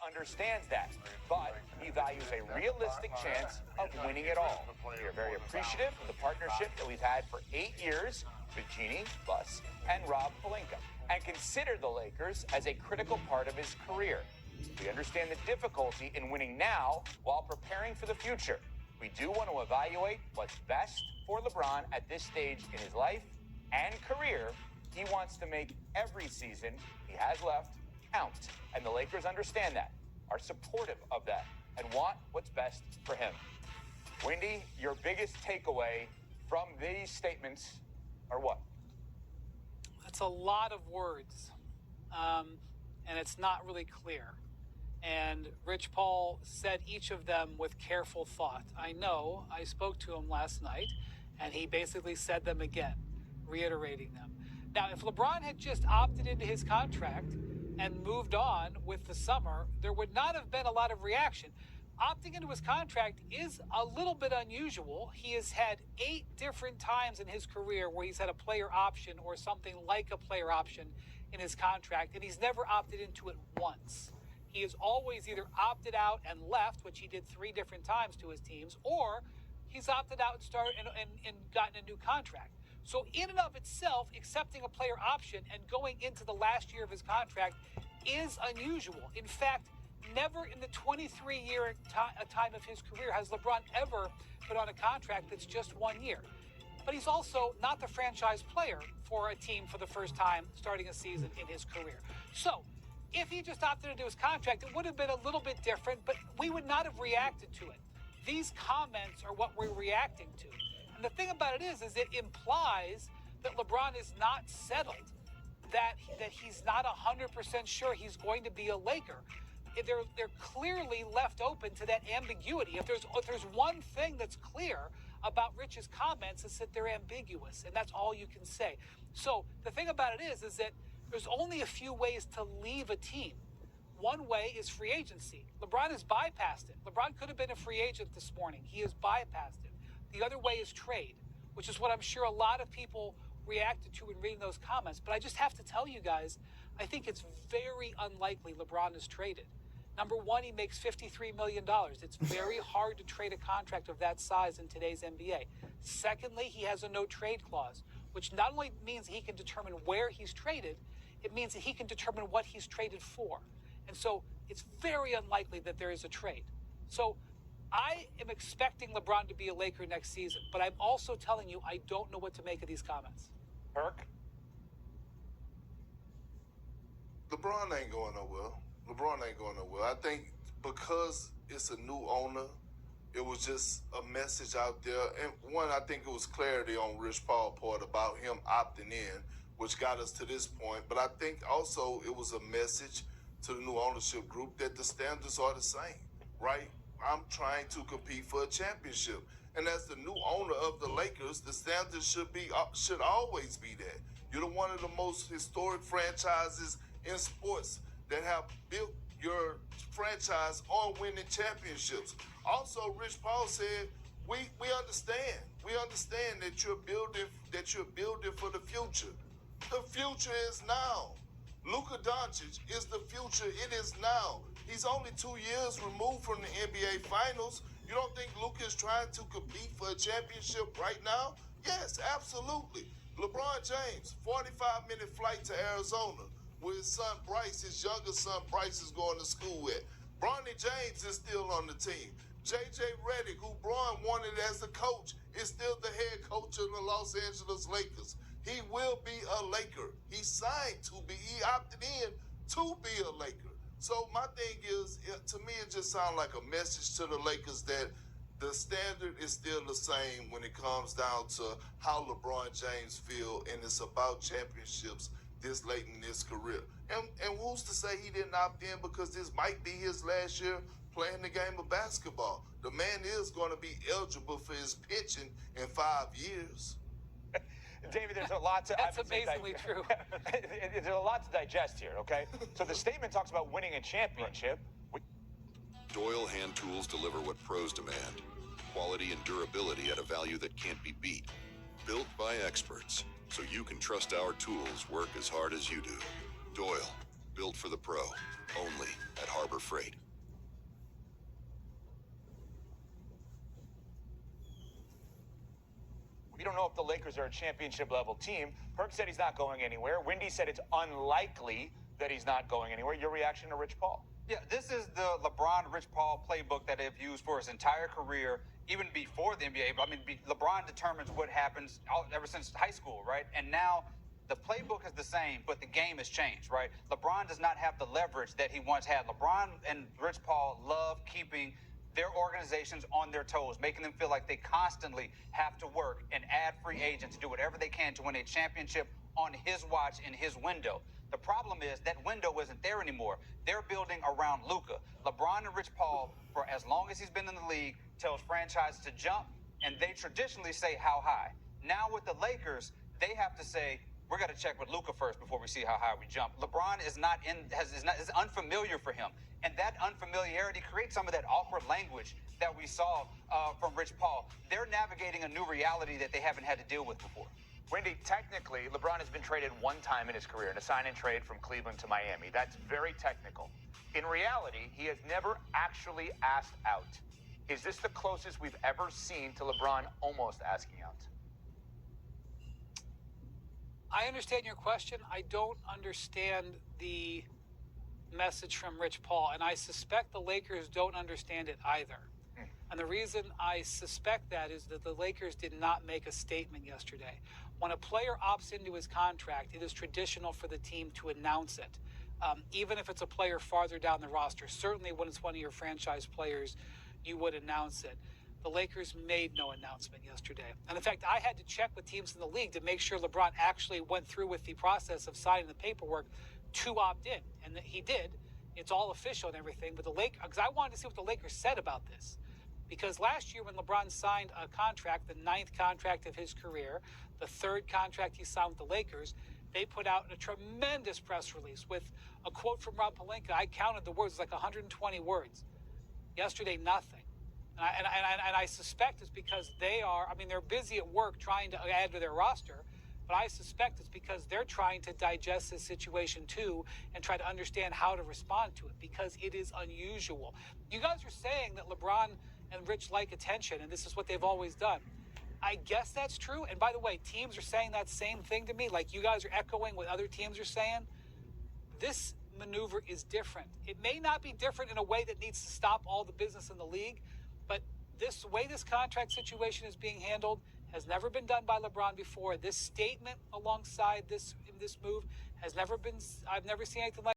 understands that, but he values a realistic chance of winning it all. We are very appreciative of the partnership that we've had for 8 years with Jeannie Buss and Rob Pelinka, and consider the Lakers as a critical part of his career. We understand the difficulty in winning now while preparing for the future. We do want to evaluate what's best for LeBron at this stage in his life and career. He wants to make every season he has left count, and the Lakers understand that, are supportive of that, and want what's best for him. Wendy, your biggest takeaway from these statements are what? That's a lot of words, and it's not really clear. And Rich Paul said each of them with careful thought. I know, I spoke to him last night, and he basically said them again, reiterating them. Now, if LeBron had just opted into his contract and moved on with the summer, there would not have been a lot of reaction. Opting into his contract is a little bit unusual. He has had 8 different times in his career where he's had a player option or something like a player option in his contract, and he's never opted into it once. He has always either opted out and left, which he did 3 different times to his teams, or he's opted out and started and gotten a new contract. So in and of itself, accepting a player option and going into the last year of his contract is unusual. In fact, never in the 23-year time of his career has LeBron ever put on a contract that's just 1 year. But he's also not the franchise player for a team for the first time starting a season in his career. So if he just opted into his contract, it would have been a little bit different, but we would not have reacted to it. These comments are what we're reacting to. And the thing about it is it implies that LeBron is not settled, that he's not 100% sure he's going to be a Laker. They're clearly left open to that ambiguity. If there's one thing that's clear about Rich's comments, is that they're ambiguous, and that's all you can say. So the thing about it is that there's only a few ways to leave a team. One way is free agency. LeBron has bypassed it. LeBron could have been a free agent this morning. He has bypassed it. The other way is trade, which is what I'm sure a lot of people reacted to in reading those comments. But I just have to tell you guys, I think it's very unlikely LeBron is traded. Number one, he makes $53 million. It's very hard to trade a contract of that size in today's NBA. Secondly, he has a no-trade clause, which not only means he can determine where he's traded, it means that he can determine what he's traded for. And so it's very unlikely that there is a trade. So I am expecting LeBron to be a Laker next season, but I'm also telling you I don't know what to make of these comments. Kirk? LeBron ain't going nowhere. I think because it's a new owner, it was just a message out there. And one, I think it was clarity on Rich Paul's part about him opting in, which got us to this point. But I think also it was a message to the new ownership group that the standards are the same, right? I'm trying to compete for a championship. And as the new owner of the Lakers, the standards should always be that. You're one of the most historic franchises in sports that have built your franchise on winning championships. Also, Rich Paul said, we understand. We understand that you're building for the future. The future is now. Luka Doncic is the future. It is now. He's only 2 years removed from the NBA Finals. You don't think Luka is trying to compete for a championship right now? Yes, absolutely. LeBron James, 45-minute flight to Arizona, where his son Bryce, his younger son Bryce, is going to school at. Bronny James is still on the team. J.J. Redick, who Bron wanted as the coach, is still the head coach of the Los Angeles Lakers. He will be a Laker. He signed to be. He opted in to be a Laker. So my thing is, to me, it just sounds like a message to the Lakers that the standard is still the same when it comes down to how LeBron James feels, and it's about championships this late in his career. And who's to say he didn't opt in because this might be his last year playing the game of basketball? The man is going to be eligible for his pension in 5 years. David, there's a lot to... That's amazingly true. There's a lot to digest here, okay? So the statement talks about winning a championship. Doyle hand tools deliver what pros demand. Quality and durability at a value that can't be beat. Built by experts, so you can trust our tools work as hard as you do. Doyle, Built for the pro, only at Harbor Freight. We don't know if the Lakers are a championship-level team. Perk said he's not going anywhere. Wendy said it's unlikely that he's not going anywhere. Your reaction to Rich Paul? Yeah, this is the LeBron Rich Paul playbook that they've used for his entire career, even before the NBA. But I mean, LeBron determines what happens ever since high school, right? And now the playbook is the same, but the game has changed, right? LeBron does not have the leverage that he once had. LeBron and Rich Paul love keeping their organizations on their toes, making them feel like they constantly have to work and add free agents to do whatever they can to win a championship on his watch in his window. The problem is that window isn't there anymore. They're building around Luka. LeBron and Rich Paul, for as long as he's been in the league, tells franchises to jump, and they traditionally say how high. Now with the Lakers, they have to say, we're going to check with Luka first before we see how high we jump. LeBron is unfamiliar for him. And that unfamiliarity creates some of that awkward language that we saw from Rich Paul. They're navigating a new reality that they haven't had to deal with before. Wendy, technically, LeBron has been traded one time in his career in a sign and trade from Cleveland to Miami. That's very technical. In reality, he has never actually asked out. Is this the closest we've ever seen to LeBron almost asking out? I understand your question. I don't understand the message from Rich Paul, and I suspect the Lakers don't understand it either. And the reason I suspect that is that the Lakers did not make a statement yesterday. When a player opts into his contract, it is traditional for the team to announce it, even if it's a player farther down the roster. Certainly when it's one of your franchise players, you would announce it. The Lakers made no announcement yesterday. And in fact, I had to check with teams in the league to make sure LeBron actually went through with the process of signing the paperwork to opt in. And that he did. It's all official and everything. But the Lakers, because I wanted to see what the Lakers said about this. Because last year when LeBron signed a contract, the 9th contract of his career, the 3rd contract he signed with the Lakers, they put out a tremendous press release with a quote from Rob Pelinka. I counted the words, like 120 words. Yesterday, nothing. And I suspect it's because they're busy at work trying to add to their roster, but I suspect it's because they're trying to digest this situation too and try to understand how to respond to it, because it is unusual. You guys are saying that LeBron and Rich like attention, and this is what they've always done. I guess that's true. And by the way, teams are saying that same thing to me, like you guys are echoing what other teams are saying. This maneuver is different. It may not be different in a way that needs to stop all the business in the league, but this way this contract situation is being handled has never been done by LeBron before. This statement alongside this move has never been, I've never seen anything like